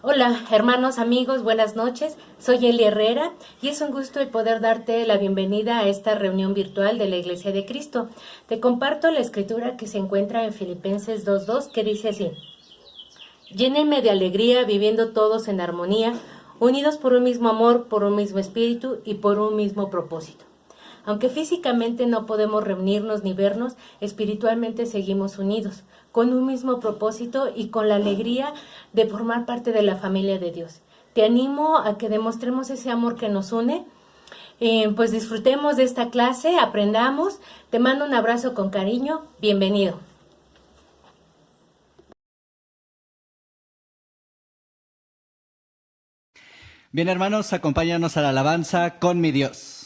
Hola, hermanos, amigos, buenas noches. Soy Eli Herrera y es un gusto el poder darte la bienvenida a esta reunión virtual de la Iglesia de Cristo. Te comparto la escritura que se encuentra en Filipenses 2:2 que dice así: Llénenme de alegría viviendo todos en armonía, unidos por un mismo amor, por un mismo espíritu y por un mismo propósito. Aunque físicamente no podemos reunirnos ni vernos, espiritualmente seguimos unidos, con un mismo propósito y con la alegría de formar parte de la familia de Dios. Te animo a que demostremos ese amor que nos une, pues disfrutemos de esta clase, aprendamos. Te mando un abrazo con cariño, bienvenido. Bien, hermanos, acompáñanos a la alabanza con mi Dios.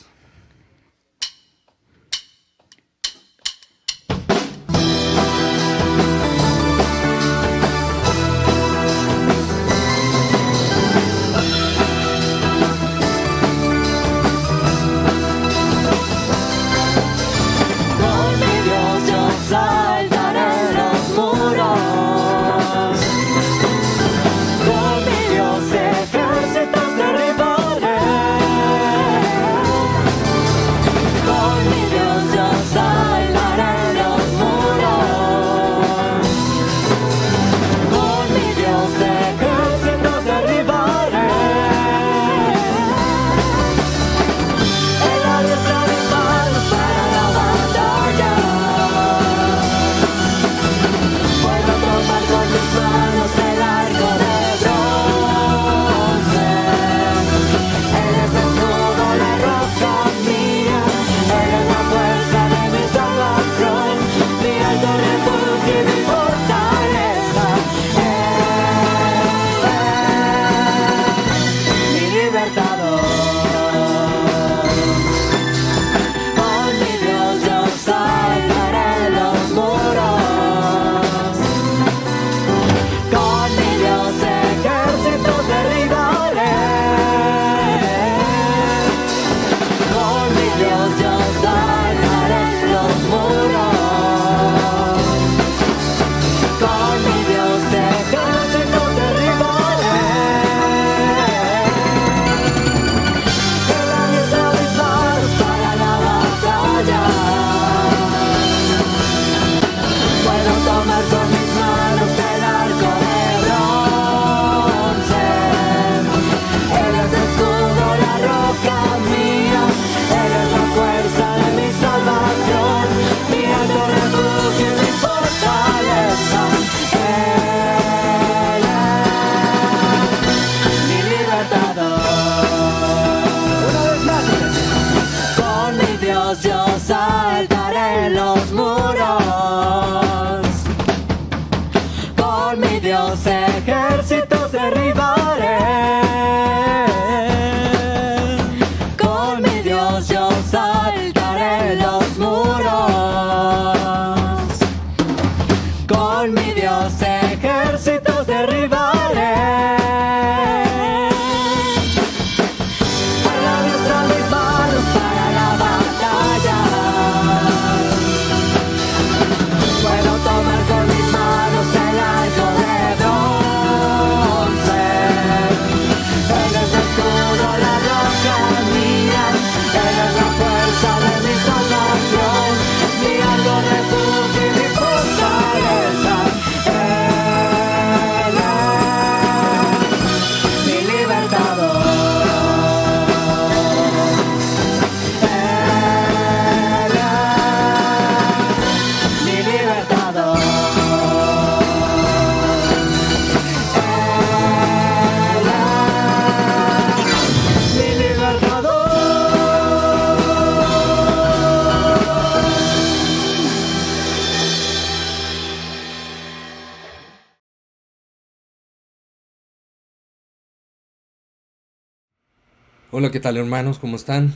Hola, ¿qué tal, hermanos? ¿Cómo están?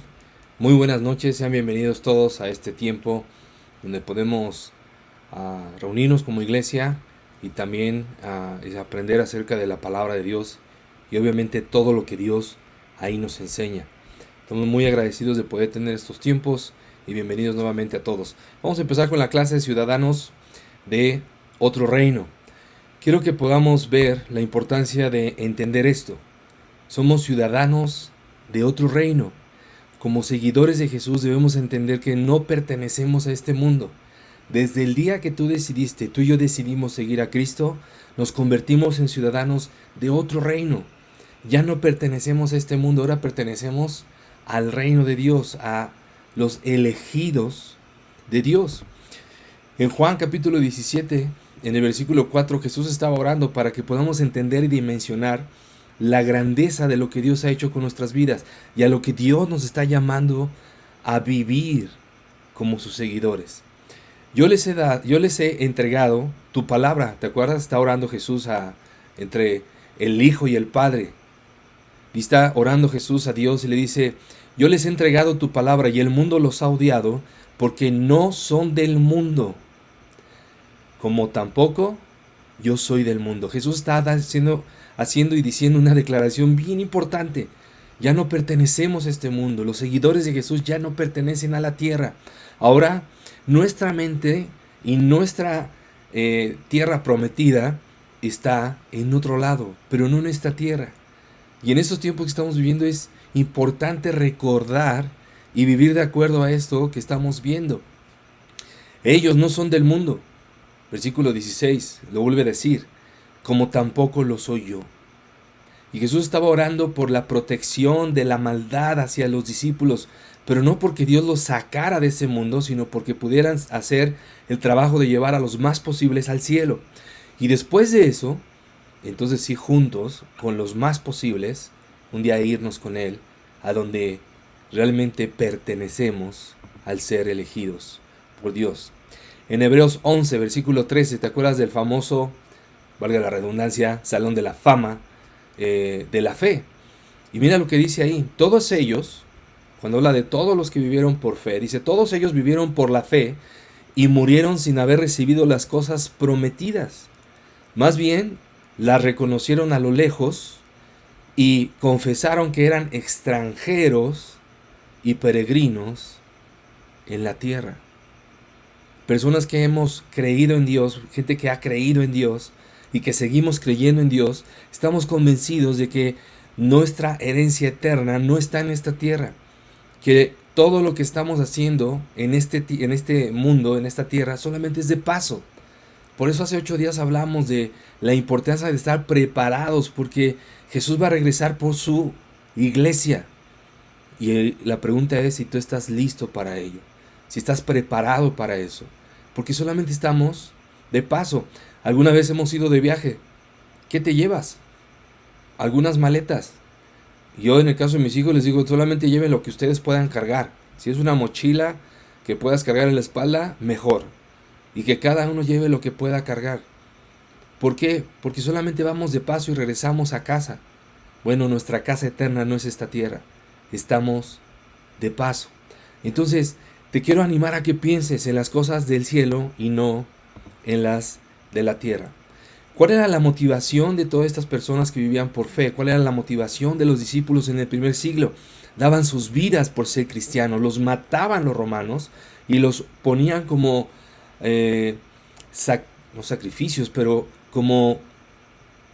Muy buenas noches, sean bienvenidos todos a este tiempo donde podemos reunirnos como iglesia y también aprender acerca de la palabra de Dios y obviamente todo lo que Dios ahí nos enseña. Estamos muy agradecidos de poder tener estos tiempos y bienvenidos nuevamente a todos. Vamos a empezar con la clase de ciudadanos de otro reino. quiero que podamos ver la importancia de entender esto. Somos ciudadanos de otro reino. Como seguidores de Jesús debemos entender que no pertenecemos a este mundo. Desde el día que tú y yo decidimos seguir a Cristo, nos convertimos en ciudadanos de otro reino. Ya no pertenecemos a este mundo, ahora pertenecemos al reino de Dios, a los elegidos de Dios. En Juan capítulo 17, en el versículo 4, Jesús estaba orando para que podamos entender y dimensionar la grandeza de lo que Dios ha hecho con nuestras vidas y a lo que Dios nos está llamando a vivir como sus seguidores. Yo les he entregado tu palabra. ¿Te acuerdas? Está orando Jesús entre el Hijo y el Padre. Y está orando Jesús a Dios y le dice: yo les he entregado tu palabra y el mundo los ha odiado porque no son del mundo, como tampoco yo soy del mundo. Jesús está haciendo y diciendo una declaración bien importante. Ya no pertenecemos a este mundo. Los seguidores de Jesús ya no pertenecen a la tierra. Ahora nuestra mente y nuestra tierra prometida está en otro lado, pero no en esta tierra. Y en estos tiempos que estamos viviendo es importante recordar y vivir de acuerdo a esto que estamos viendo. Ellos no son del mundo. Versículo 16, lo vuelve a decir, como tampoco lo soy yo. Y Jesús estaba orando por la protección de la maldad hacia los discípulos, pero no porque Dios los sacara de ese mundo, sino porque pudieran hacer el trabajo de llevar a los más posibles al cielo. Y después de eso, entonces sí, juntos, con los más posibles, un día irnos con Él a donde realmente pertenecemos al ser elegidos por Dios. En Hebreos 11, versículo 13, ¿te acuerdas del famoso, valga la redundancia, salón de la fama de la fe? Y mira lo que dice ahí. Todos ellos, cuando habla de todos los que vivieron por fe, dice: todos ellos vivieron por la fe y murieron sin haber recibido las cosas prometidas. Más bien, las reconocieron a lo lejos y confesaron que eran extranjeros y peregrinos en la tierra. Personas que hemos creído en Dios, gente que ha creído en Dios y que seguimos creyendo en Dios, estamos convencidos de que nuestra herencia eterna no está en esta tierra, que todo lo que estamos haciendo en este mundo, en esta tierra, solamente es de paso. Por eso hace 8 días hablamos de la importancia de estar preparados, porque Jesús va a regresar por su iglesia. Y la pregunta es si tú estás listo para ello, si estás preparado para eso, porque solamente estamos de paso. Alguna vez hemos ido de viaje. ¿Qué te llevas? Algunas maletas. Yo, en el caso de mis hijos, les digo: solamente lleven lo que ustedes puedan cargar. Si es una mochila que puedas cargar en la espalda, mejor. Y que cada uno lleve lo que pueda cargar. ¿Por qué? Porque solamente vamos de paso y regresamos a casa. Bueno, nuestra casa eterna no es esta tierra. Estamos de paso. Entonces, te quiero animar a que pienses en las cosas del cielo y no en las de la tierra. ¿Cuál era la motivación de todas estas personas que vivían por fe? ¿Cuál era la motivación de los discípulos en el primer siglo? Daban sus vidas por ser cristianos, los mataban los romanos y los ponían como no sacrificios, pero como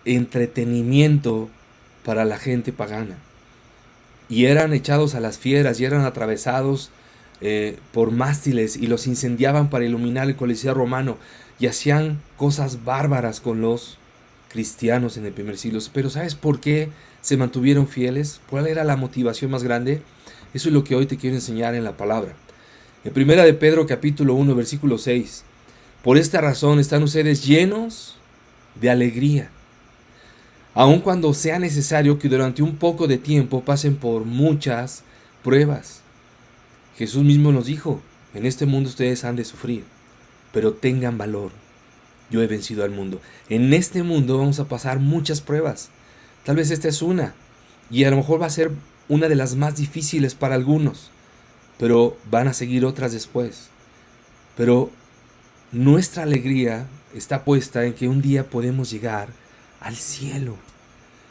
entretenimiento para la gente pagana. Y eran echados a las fieras y eran atravesados por mástiles y los incendiaban para iluminar el Coliseo romano, y hacían cosas bárbaras con los cristianos en el primer siglo. Pero ¿sabes por qué se mantuvieron fieles? ¿Cuál era la motivación más grande? Eso es lo que hoy te quiero enseñar en la palabra. En 1 de Pedro capítulo 1 versículo 6. Por esta razón están ustedes llenos de alegría, aun cuando sea necesario que durante un poco de tiempo pasen por muchas pruebas. Jesús mismo nos dijo: en este mundo ustedes han de sufrir, pero tengan valor, yo he vencido al mundo. En este mundo vamos a pasar muchas pruebas. Tal vez esta es una, y a lo mejor va a ser una de las más difíciles para algunos, pero van a seguir otras después. Pero nuestra alegría está puesta en que un día podemos llegar al cielo,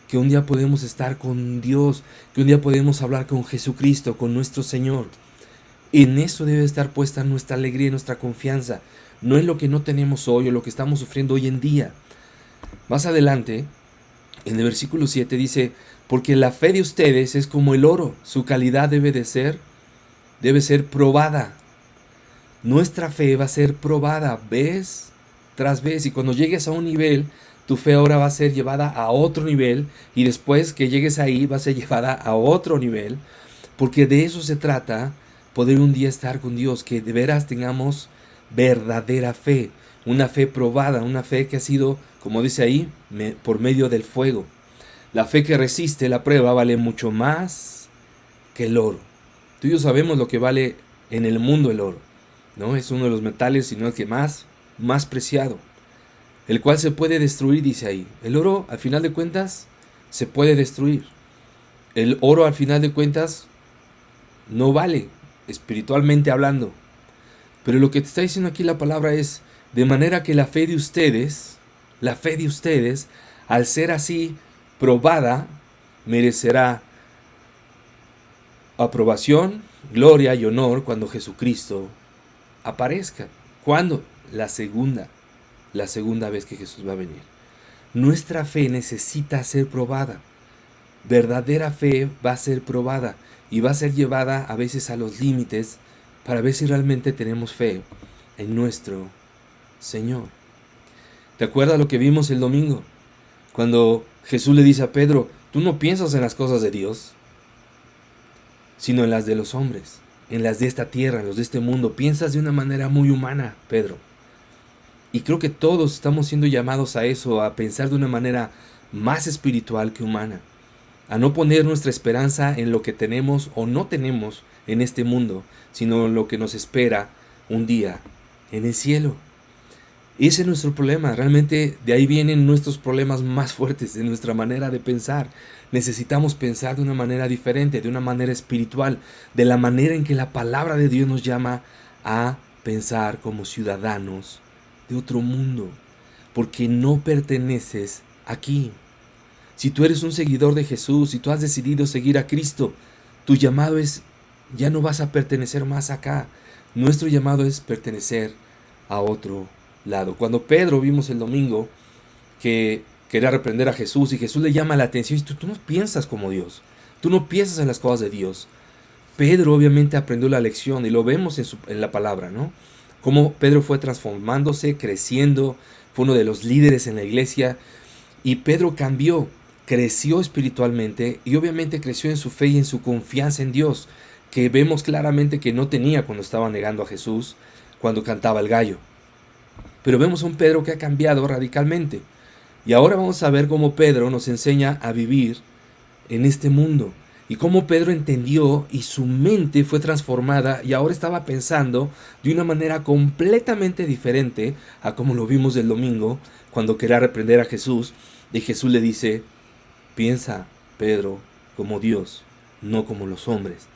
que un día podemos estar con Dios, que un día podemos hablar con Jesucristo, con nuestro Señor. En eso debe estar puesta nuestra alegría y nuestra confianza, no en lo que no tenemos hoy o lo que estamos sufriendo hoy en día. Más adelante, en el versículo 7 dice, porque la fe de ustedes es como el oro, su calidad debe ser probada. Nuestra fe va a ser probada vez tras vez, y cuando llegues a un nivel, tu fe ahora va a ser llevada a otro nivel, y después que llegues ahí va a ser llevada a otro nivel, porque de eso se trata, poder un día estar con Dios, que de veras tengamos verdadera fe, una fe probada, una fe que ha sido, como dice ahí, por medio del fuego. La fe que resiste la prueba vale mucho más que el oro. Tú y yo sabemos lo que vale en el mundo el oro, ¿no? Es uno de los metales, sino el que más preciado, el cual se puede destruir, dice ahí. El oro, al final de cuentas, se puede destruir. El oro, al final de cuentas, no vale, espiritualmente hablando. Pero lo que te está diciendo aquí la palabra es, de manera que la fe de ustedes, al ser así probada, merecerá aprobación, gloria y honor cuando Jesucristo aparezca. ¿Cuándo? La segunda vez que Jesús va a venir. Nuestra fe necesita ser probada. Verdadera fe va a ser probada y va a ser llevada a veces a los límites para ver si realmente tenemos fe en nuestro Señor. ¿Te acuerdas lo que vimos el domingo? Cuando Jesús le dice a Pedro, tú no piensas en las cosas de Dios, sino en las de los hombres, en las de esta tierra, en los de este mundo. Piensas de una manera muy humana, Pedro. Y creo que todos estamos siendo llamados a eso, a pensar de una manera más espiritual que humana, a no poner nuestra esperanza en lo que tenemos o no tenemos en este mundo, sino en lo que nos espera un día en el cielo. Ese es nuestro problema, realmente de ahí vienen nuestros problemas más fuertes, de nuestra manera de pensar. Necesitamos pensar de una manera diferente, de una manera espiritual, de la manera en que la palabra de Dios nos llama a pensar como ciudadanos de otro mundo, porque no perteneces aquí. Si tú eres un seguidor de Jesús, si tú has decidido seguir a Cristo, tu llamado es, ya no vas a pertenecer más acá. Nuestro llamado es pertenecer a otro lado. Cuando Pedro vimos el domingo que quería reprender a Jesús y Jesús le llama la atención, y tú no piensas como Dios, tú no piensas en las cosas de Dios. Pedro obviamente aprendió la lección y lo vemos en la palabra, ¿no? Cómo Pedro fue transformándose, creciendo, fue uno de los líderes en la iglesia, y Pedro cambió, creció espiritualmente y obviamente creció en su fe y en su confianza en Dios, que vemos claramente que no tenía cuando estaba negando a Jesús, cuando cantaba el gallo. Pero vemos a un Pedro que ha cambiado radicalmente. Y ahora vamos a ver cómo Pedro nos enseña a vivir en este mundo. Y cómo Pedro entendió y su mente fue transformada y ahora estaba pensando de una manera completamente diferente a como lo vimos el domingo cuando quería reprender a Jesús. Y Jesús le dice, piensa, Pedro, como Dios, no como los hombres.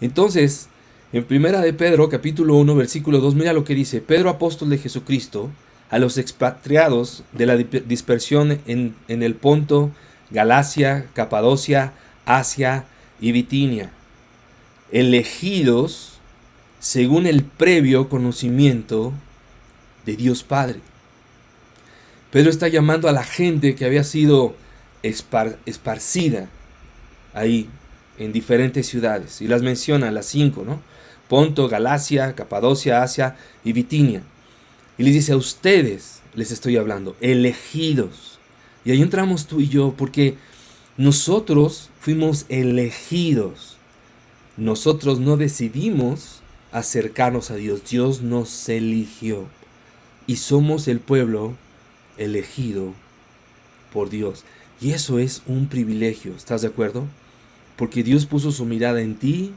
Entonces, en primera de Pedro, capítulo 1, versículo 2, mira lo que dice: Pedro, apóstol de Jesucristo, a los expatriados de la dispersión en el Ponto, Galacia, Capadocia, Asia y Bitinia, elegidos según el previo conocimiento de Dios Padre. Pedro está llamando a la gente que había sido esparcida ahí en diferentes ciudades, y las menciona las 5, ¿no? Ponto, Galacia, Capadocia, Asia y Bitinia. Y les dice: a ustedes les estoy hablando, elegidos. Y ahí entramos tú y yo, porque nosotros fuimos elegidos. Nosotros no decidimos acercarnos a Dios, Dios nos eligió. Y somos el pueblo elegido por Dios. Y eso es un privilegio, ¿estás de acuerdo? Porque Dios puso su mirada en ti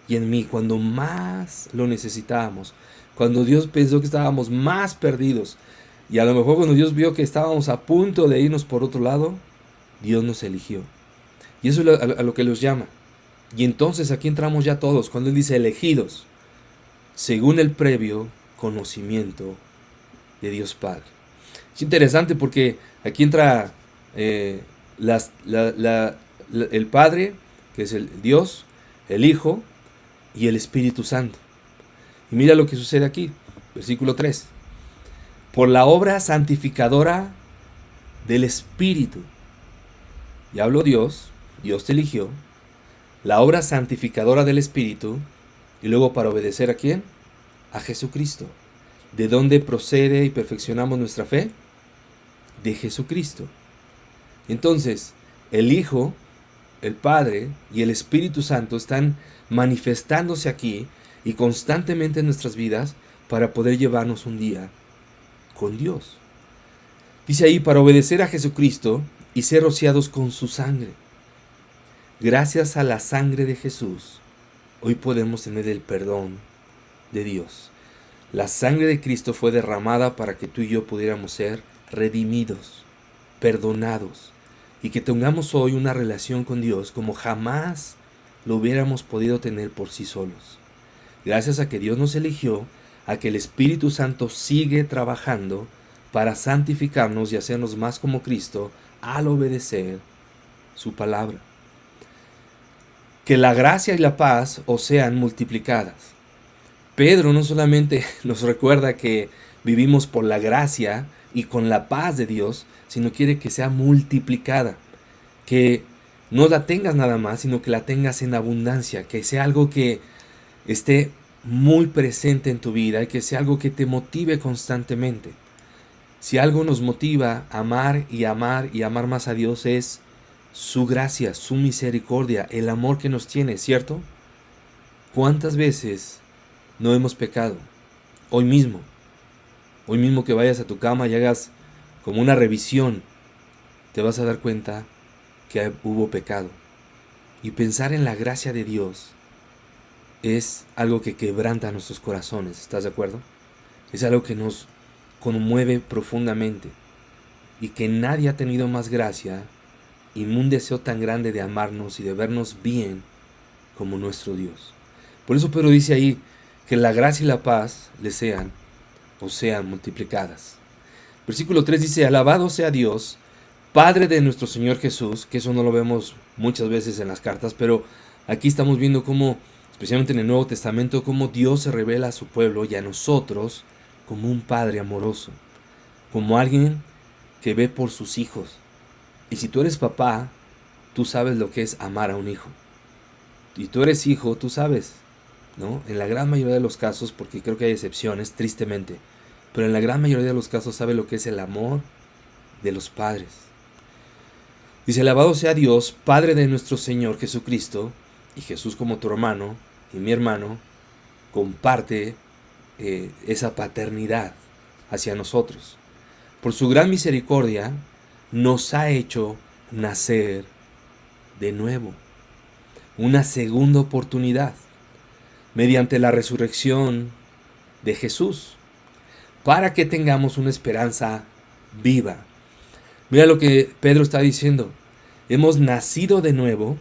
y en mí cuando más lo necesitábamos. Cuando Dios pensó que estábamos más perdidos. Y a lo mejor cuando Dios vio que estábamos a punto de irnos por otro lado, Dios nos eligió. Y eso es a lo que los llama. Y entonces aquí entramos ya todos, cuando Él dice elegidos, según el previo conocimiento de Dios Padre. Es interesante porque aquí entra el Padre, que es el Dios, el Hijo y el Espíritu Santo. Y mira lo que sucede aquí, versículo 3. Por la obra santificadora del Espíritu. Y habló Dios, Dios te eligió, la obra santificadora del Espíritu, y luego para obedecer ¿a quién? A Jesucristo. ¿De dónde procede y perfeccionamos nuestra fe? De Jesucristo. Entonces, el Hijo, el Padre y el Espíritu Santo están manifestándose aquí y constantemente en nuestras vidas para poder llevarnos un día con Dios. Dice ahí, para obedecer a Jesucristo y ser rociados con su sangre. Gracias a la sangre de Jesús, hoy podemos tener el perdón de Dios. La sangre de Cristo fue derramada para que tú y yo pudiéramos ser redimidos, perdonados, y que tengamos hoy una relación con Dios como jamás lo hubiéramos podido tener por sí solos. Gracias a que Dios nos eligió, a que el Espíritu Santo sigue trabajando para santificarnos y hacernos más como Cristo al obedecer su palabra. Que la gracia y la paz os sean multiplicadas. Pedro no solamente nos recuerda que vivimos por la gracia y con la paz de Dios, sino quiere que sea multiplicada, que no la tengas nada más, sino que la tengas en abundancia, que sea algo que esté muy presente en tu vida y que sea algo que te motive constantemente. Si algo nos motiva a amar y amar y amar más a Dios es su gracia, su misericordia, el amor que nos tiene, ¿cierto? ¿Cuántas veces no hemos pecado? Hoy mismo que vayas a tu cama y hagas como una revisión, te vas a dar cuenta que hubo pecado. Y pensar en la gracia de Dios es algo que quebranta nuestros corazones, ¿estás de acuerdo? Es algo que nos conmueve profundamente y que nadie ha tenido más gracia y un deseo tan grande de amarnos y de vernos bien como nuestro Dios. Por eso Pedro dice ahí que la gracia y la paz le sean multiplicadas. Versículo 3 dice, alabado sea Dios, Padre de nuestro Señor Jesús, que eso no lo vemos muchas veces en las cartas, pero aquí estamos viendo cómo, especialmente en el Nuevo Testamento, cómo Dios se revela a su pueblo y a nosotros como un Padre amoroso, como alguien que ve por sus hijos. Y si tú eres papá, tú sabes lo que es amar a un hijo. Y tú eres hijo, tú sabes, ¿no? En la gran mayoría de los casos, porque creo que hay excepciones, tristemente, pero en la gran mayoría de los casos sabe lo que es el amor de los padres. Dice, alabado sea Dios, Padre de nuestro Señor Jesucristo, y Jesús como tu hermano y mi hermano, comparte esa paternidad hacia nosotros. Por su gran misericordia, nos ha hecho nacer de nuevo, una segunda oportunidad, mediante la resurrección de Jesús, para que tengamos una esperanza viva. Mira lo que Pedro está diciendo, hemos nacido de nuevo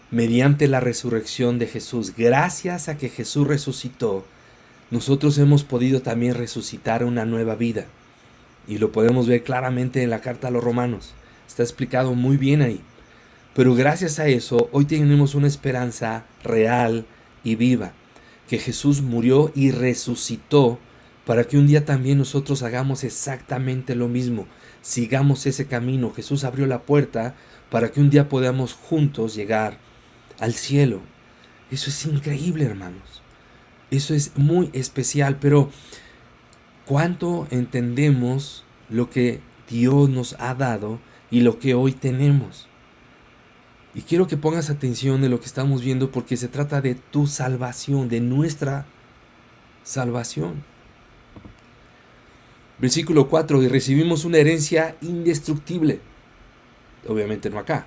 mediante la resurrección de Jesús. Gracias a que Jesús resucitó, nosotros hemos podido también resucitar una nueva vida. Y lo podemos ver claramente en la carta a los Romanos. Está explicado muy bien ahí. Pero gracias a eso, hoy tenemos una esperanza real y viva. Que Jesús murió y resucitó para que un día también nosotros hagamos exactamente lo mismo. Sigamos ese camino. Jesús abrió la puerta para que un día podamos juntos llegar al cielo. Eso es increíble, hermanos. Eso es muy especial, pero ¿cuánto entendemos lo que Dios nos ha dado y lo que hoy tenemos? Y quiero que pongas atención en lo que estamos viendo porque se trata de tu salvación, de nuestra salvación. Versículo 4, y recibimos una herencia indestructible, obviamente no acá,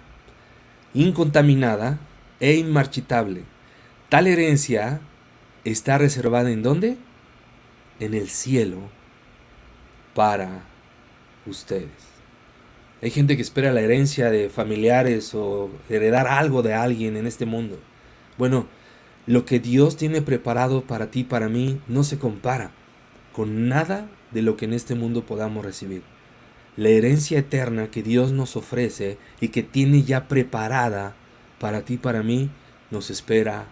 incontaminada e inmarchitable. Tal herencia está reservada ¿en dónde? En el cielo para ustedes. Hay gente que espera la herencia de familiares o heredar algo de alguien en este mundo. Bueno, lo que Dios tiene preparado para ti, para mí, no se compara con nada de lo que en este mundo podamos recibir. La herencia eterna que Dios nos ofrece y que tiene ya preparada para ti, para mí, nos espera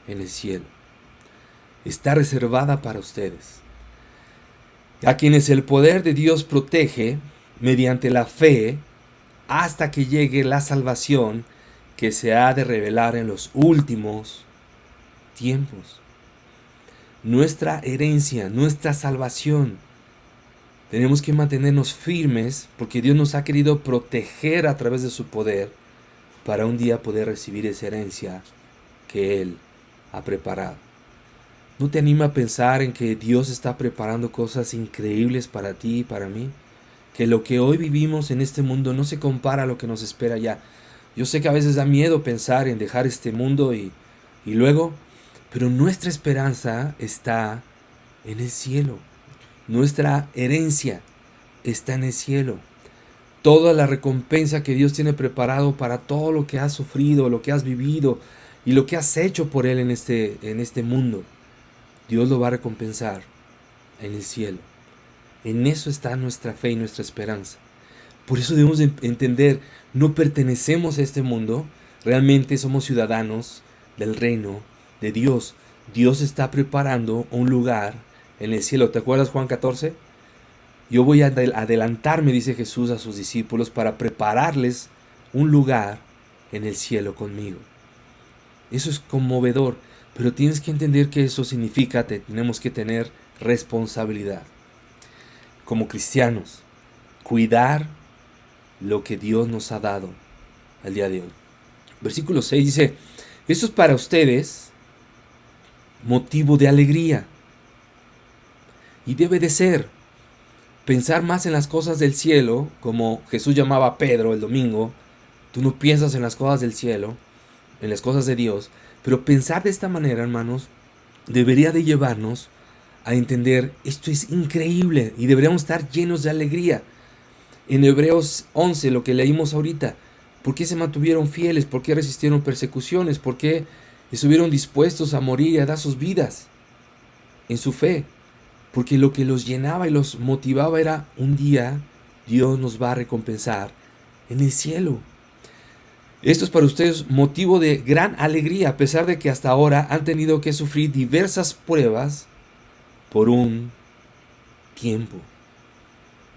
en el cielo. Está reservada para ustedes, a quienes el poder de Dios protege mediante la fe hasta que llegue la salvación que se ha de revelar en los últimos tiempos. Nuestra herencia, nuestra salvación. Tenemos que mantenernos firmes porque Dios nos ha querido proteger a través de su poder para un día poder recibir esa herencia que Él ha preparado. ¿No te anima a pensar en que Dios está preparando cosas increíbles para ti y para mí? Que lo que hoy vivimos en este mundo no se compara a lo que nos espera allá. Yo sé que a veces da miedo pensar en dejar este mundo y luego, pero nuestra esperanza está en el cielo. Nuestra herencia está en el cielo. Toda la recompensa que Dios tiene preparado para todo lo que has sufrido, lo que has vivido y lo que has hecho por Él en este mundo, Dios lo va a recompensar en el cielo. En eso está nuestra fe y nuestra esperanza. Por eso debemos entender, no pertenecemos a este mundo, realmente somos ciudadanos del reino de Dios. Dios está preparando un lugar en el cielo. ¿Te acuerdas Juan 14? Yo voy a adelantarme, dice Jesús a sus discípulos, para prepararles un lugar en el cielo conmigo. Eso es conmovedor, pero tienes que entender que eso significa que tenemos que tener responsabilidad. Como cristianos, cuidar lo que Dios nos ha dado al día de hoy. Versículo 6 dice, esto es para ustedes motivo de alegría. Y debe de ser. Pensar más en las cosas del cielo, como Jesús llamaba a Pedro el domingo. Tú no piensas en las cosas del cielo, en las cosas de Dios. Pero pensar de esta manera, hermanos, debería de llevarnos a entender, esto es increíble y deberíamos estar llenos de alegría. En Hebreos 11, lo que leímos ahorita, ¿por qué se mantuvieron fieles? ¿Por qué resistieron persecuciones? ¿Por qué estuvieron dispuestos a morir y a dar sus vidas en su fe? Porque lo que los llenaba y los motivaba era, un día Dios nos va a recompensar en el cielo. Esto es para ustedes motivo de gran alegría, a pesar de que hasta ahora han tenido que sufrir diversas pruebas por un tiempo.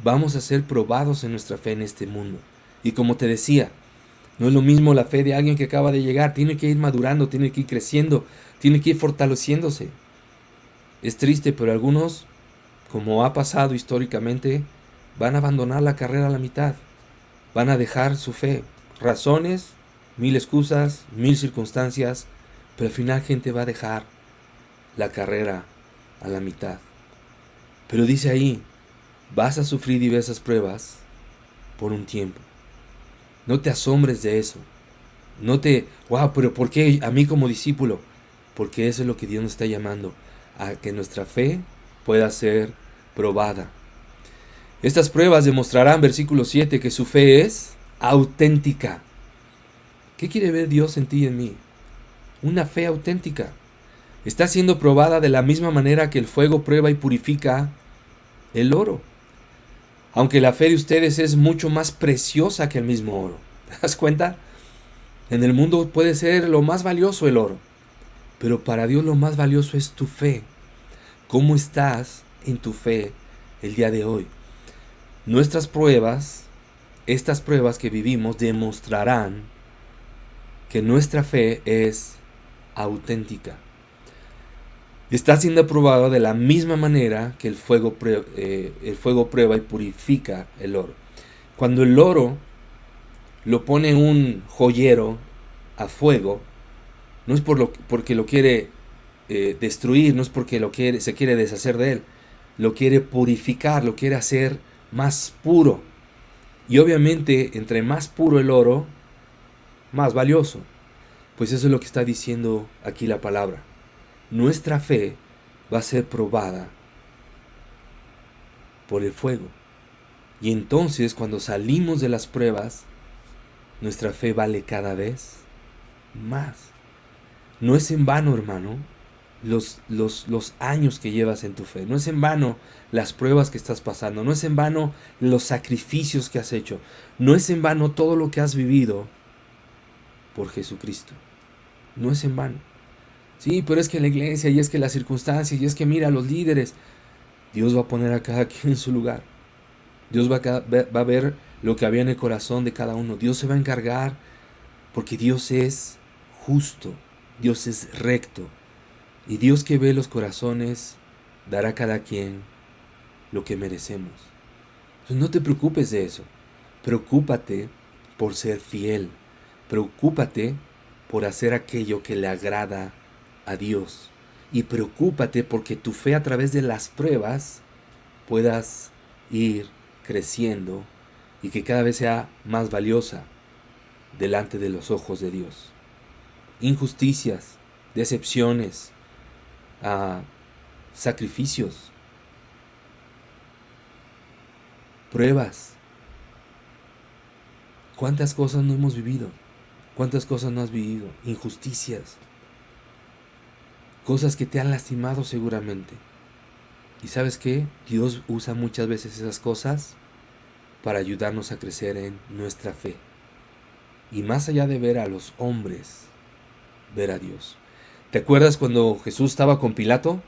Vamos a ser probados en nuestra fe en este mundo. Y como te decía, no es lo mismo la fe de alguien que acaba de llegar. Tiene que ir madurando, tiene que ir creciendo, tiene que ir fortaleciéndose. Es triste, pero algunos, como ha pasado históricamente, van a abandonar la carrera a la mitad. Van a dejar su fe. Razones, 1000 excusas, 1000 circunstancias, pero al final gente va a dejar la carrera a la mitad. Pero dice ahí, vas a sufrir diversas pruebas por un tiempo. No te asombres de eso. No te, wow, pero ¿por qué a mí como discípulo? Porque eso es lo que Dios nos está llamando, a que nuestra fe pueda ser probada. Estas pruebas demostrarán, versículo 7, que su fe es auténtica. ¿Qué quiere ver Dios en ti y en mí? Una fe auténtica. Está siendo probada de la misma manera que el fuego prueba y purifica el oro. Aunque la fe de ustedes es mucho más preciosa que el mismo oro. ¿Te das cuenta? En el mundo puede ser lo más valioso el oro, pero para Dios lo más valioso es tu fe. ¿Cómo estás en tu fe el día de hoy? Nuestras pruebas, estas pruebas que vivimos, demostrarán que nuestra fe es auténtica. Está siendo probado de la misma manera que el fuego prueba y purifica el oro. Cuando el oro lo pone un joyero a fuego, no es porque lo quiere destruir, no es porque se quiere deshacer de él, lo quiere purificar, lo quiere hacer más puro. Y obviamente, entre más puro el oro, más valioso. Pues eso es lo que está diciendo aquí la palabra. Nuestra fe va a ser probada por el fuego. Y entonces, cuando salimos de las pruebas, nuestra fe vale cada vez más. No es en vano, hermano, los años que llevas en tu fe. No es en vano las pruebas que estás pasando. No es en vano los sacrificios que has hecho. No es en vano todo lo que has vivido por Jesucristo. No es en vano. Sí, pero es que la iglesia, y es que las circunstancias, y es que mira a los líderes. Dios va a poner a cada quien en su lugar. Dios va a ver lo que había en el corazón de cada uno. Dios se va a encargar porque Dios es justo, Dios es recto. Y Dios que ve los corazones dará a cada quien lo que merecemos. Entonces no te preocupes de eso. Preocúpate por ser fiel. Preocúpate por hacer aquello que le agrada a Dios. Y preocúpate porque tu fe a través de las pruebas puedas ir creciendo y que cada vez sea más valiosa delante de los ojos de Dios. Injusticias, decepciones, sacrificios, pruebas. ¿Cuántas cosas no hemos vivido? ¿Cuántas cosas no has vivido? Injusticias. Cosas que te han lastimado seguramente. ¿Y sabes qué? Dios usa muchas veces esas cosas para ayudarnos a crecer en nuestra fe. Y más allá de ver a los hombres, ver a Dios. ¿Te acuerdas cuando Jesús estaba con Pilato?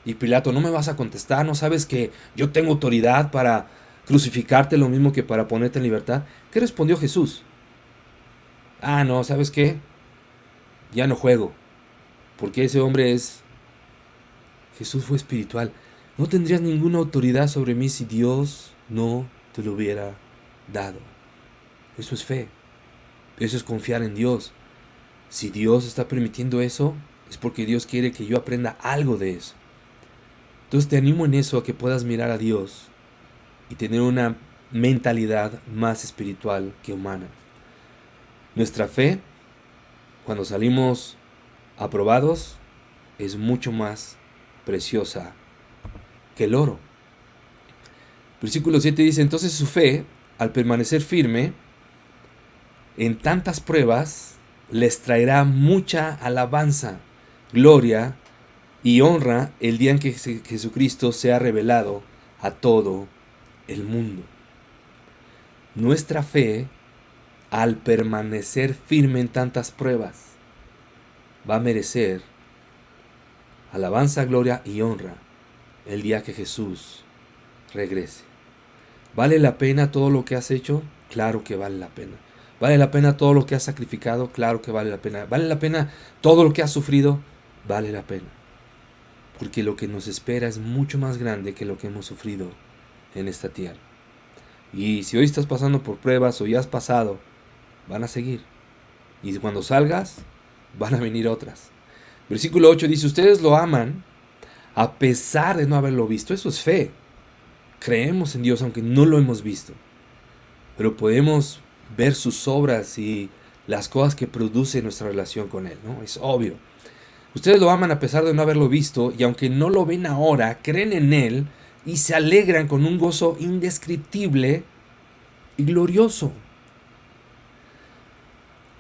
Y Pilato, no me vas a contestar, ¿no sabes que yo tengo autoridad para crucificarte lo mismo que para ponerte en libertad? ¿Qué respondió Jesús? No, ¿sabes qué? Ya no juego, porque ese hombre es... Jesús fue espiritual. No tendrías ninguna autoridad sobre mí si Dios no te lo hubiera dado. Eso es fe. Eso es confiar en Dios. Si Dios está permitiendo eso, es porque Dios quiere que yo aprenda algo de eso. Entonces te animo en eso a que puedas mirar a Dios y tener una mentalidad más espiritual que humana. Nuestra fe, cuando salimos aprobados, es mucho más preciosa que el oro. Versículo 7 dice, entonces su fe, al permanecer firme en tantas pruebas, les traerá mucha alabanza, gloria y honra el día en que Jesucristo sea revelado a todo el mundo. Nuestra fe, al permanecer firme en tantas pruebas, va a merecer alabanza, gloria y honra el día que Jesús regrese. ¿Vale la pena todo lo que has hecho? Claro que vale la pena. ¿Vale la pena todo lo que has sacrificado? Claro que vale la pena. ¿Vale la pena todo lo que has sufrido? Vale la pena. Porque lo que nos espera es mucho más grande que lo que hemos sufrido en esta tierra. Y si hoy estás pasando por pruebas o ya has pasado, van a seguir. Y cuando salgas, van a venir otras. Versículo 8 dice, ustedes lo aman a pesar de no haberlo visto. Eso es fe. Creemos en Dios aunque no lo hemos visto. Pero podemos ver sus obras y las cosas que produce nuestra relación con Él, ¿no? Es obvio. Ustedes lo aman a pesar de no haberlo visto y aunque no lo ven ahora, creen en Él y se alegran con un gozo indescriptible y glorioso.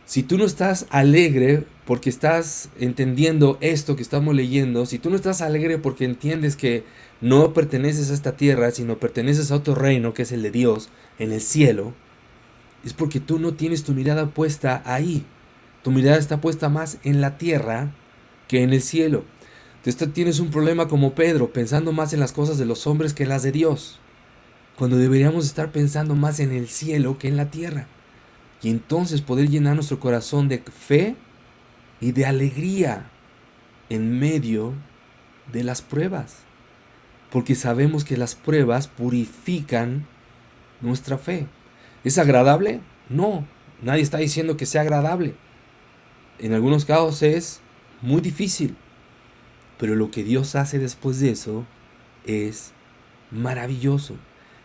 Si tú no estás alegre porque estás entendiendo esto que estamos leyendo, si tú no estás alegre porque entiendes que no perteneces a esta tierra, sino perteneces a otro reino que es el de Dios en el cielo, es porque tú no tienes tu mirada puesta ahí. Tu mirada está puesta más en la tierra que en el cielo. Entonces tienes un problema como Pedro, pensando más en las cosas de los hombres que en las de Dios, cuando deberíamos estar pensando más en el cielo que en la tierra. Y entonces poder llenar nuestro corazón de fe y de alegría en medio de las pruebas. Porque sabemos que las pruebas purifican nuestra fe. ¿Es agradable? No, nadie está diciendo que sea agradable. En algunos casos es muy difícil. Pero lo que Dios hace después de eso es maravilloso.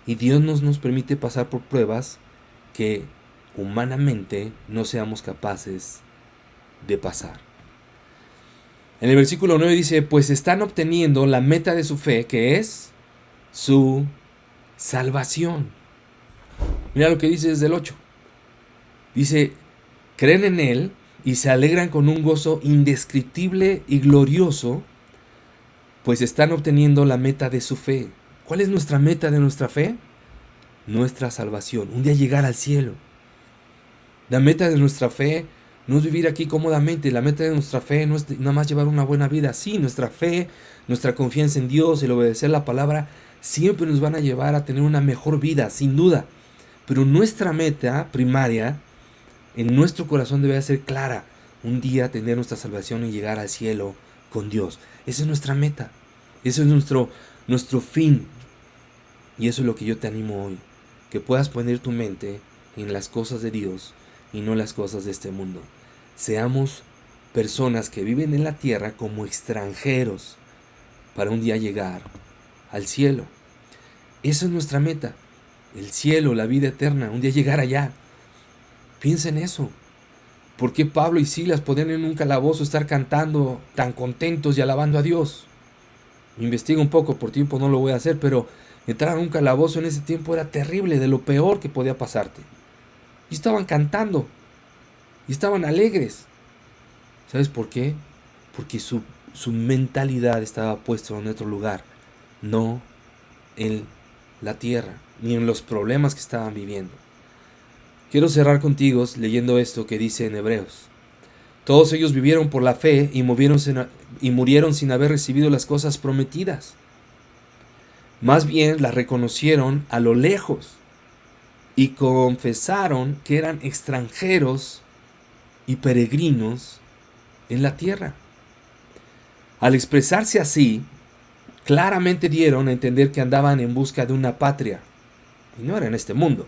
Y Dios nos permite pasar por pruebas que humanamente no seamos capaces de pasar. En el versículo 9 dice, pues están obteniendo la meta de su fe, que es su salvación. Mira lo que dice desde el 8. Dice, creen en Él y se alegran con un gozo indescriptible y glorioso, pues están obteniendo la meta de su fe. ¿Cuál es nuestra meta de nuestra fe? Nuestra salvación, un día llegar al cielo. La meta de nuestra fe no es vivir aquí cómodamente. La meta de nuestra fe no es nada más llevar una buena vida. Sí, nuestra fe, nuestra confianza en Dios, el obedecer la palabra, siempre nos van a llevar a tener una mejor vida, sin duda. Pero nuestra meta primaria en nuestro corazón debe ser clara: un día tener nuestra salvación y llegar al cielo con Dios. Esa es nuestra meta, ese es nuestro fin. Y eso es lo que yo te animo hoy, que puedas poner tu mente en las cosas de Dios y no las cosas de este mundo. Seamos personas que viven en la tierra como extranjeros para un día llegar al cielo. Esa es nuestra meta, el cielo, la vida eterna, un día llegar allá. Piensa en eso. ¿Por qué Pablo y Silas podían en un calabozo estar cantando tan contentos y alabando a Dios? Investiga un poco, por tiempo no lo voy a hacer, pero entrar a un calabozo en ese tiempo era terrible, de lo peor que podía pasarte. Y estaban cantando, y estaban alegres. ¿Sabes por qué? Porque su mentalidad estaba puesta en otro lugar, no en la tierra, ni en los problemas que estaban viviendo. Quiero cerrar contigo leyendo esto que dice en Hebreos. Todos ellos vivieron por la fe y murieron sin haber recibido las cosas prometidas. Más bien las reconocieron a lo lejos y confesaron que eran extranjeros y peregrinos en la tierra. Al expresarse así, claramente dieron a entender que andaban en busca de una patria, y no era en este mundo.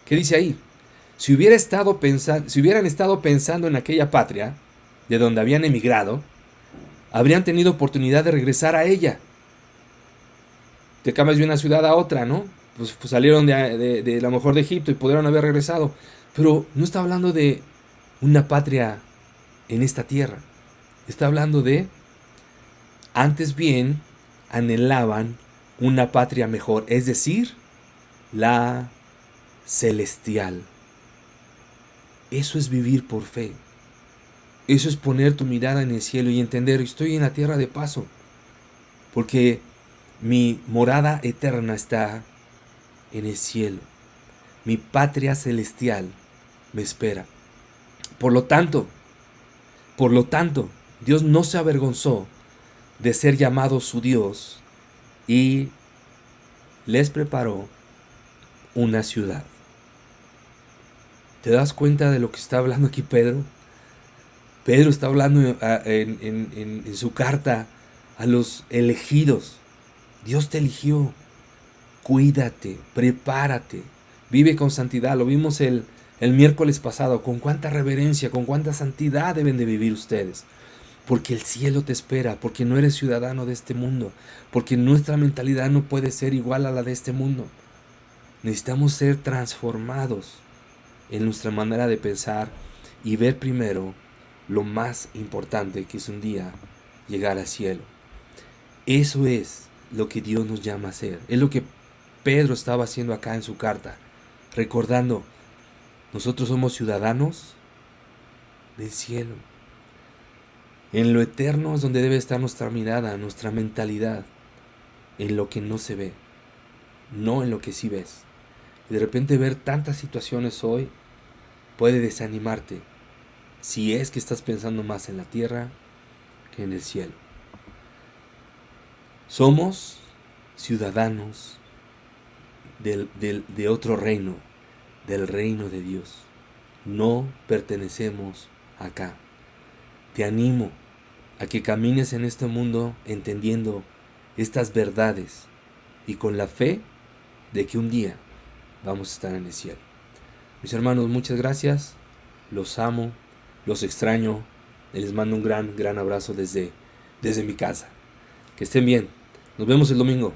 ¿Qué dice ahí? Si hubieran estado pensando en aquella patria, de donde habían emigrado, habrían tenido oportunidad de regresar a ella. Te cambias de una ciudad a otra, ¿no? Pues salieron de la mejor de Egipto y pudieron haber regresado. Pero no está hablando de una patria en esta tierra. Está hablando de, antes bien, anhelaban una patria mejor, es decir, la celestial. Eso es vivir por fe. Eso es poner tu mirada en el cielo y entender: estoy en la tierra de paso, porque mi morada eterna está en el cielo. Mi patria celestial me espera. Por lo tanto, Dios no se avergonzó de ser llamado su Dios y les preparó una ciudad. ¿Te das cuenta de lo que está hablando aquí Pedro? Pedro está hablando en su carta a los elegidos. Dios te eligió. Cuídate, prepárate, vive con santidad. Lo vimos el miércoles pasado. Con cuánta reverencia, con cuánta santidad deben de vivir ustedes. Porque el cielo te espera, porque no eres ciudadano de este mundo, porque nuestra mentalidad no puede ser igual a la de este mundo. Necesitamos ser transformados en nuestra manera de pensar y ver primero lo más importante, que es un día llegar al cielo. Eso es lo que Dios nos llama a hacer. Es lo que Pedro estaba haciendo acá en su carta, recordando: nosotros somos ciudadanos del cielo. En lo eterno es donde debe estar nuestra mirada, nuestra mentalidad, en lo que no se ve, no en lo que sí ves. Y de repente ver tantas situaciones hoy puede desanimarte, si es que estás pensando más en la tierra que en el cielo. Somos ciudadanos de otro reino, del reino de Dios. No pertenecemos acá. Te animo a que camines en este mundo entendiendo estas verdades y con la fe de que un día vamos a estar en el cielo. Mis hermanos, muchas gracias. Los amo, los extraño. Les mando un gran abrazo desde mi casa. Que estén bien. Nos vemos el domingo.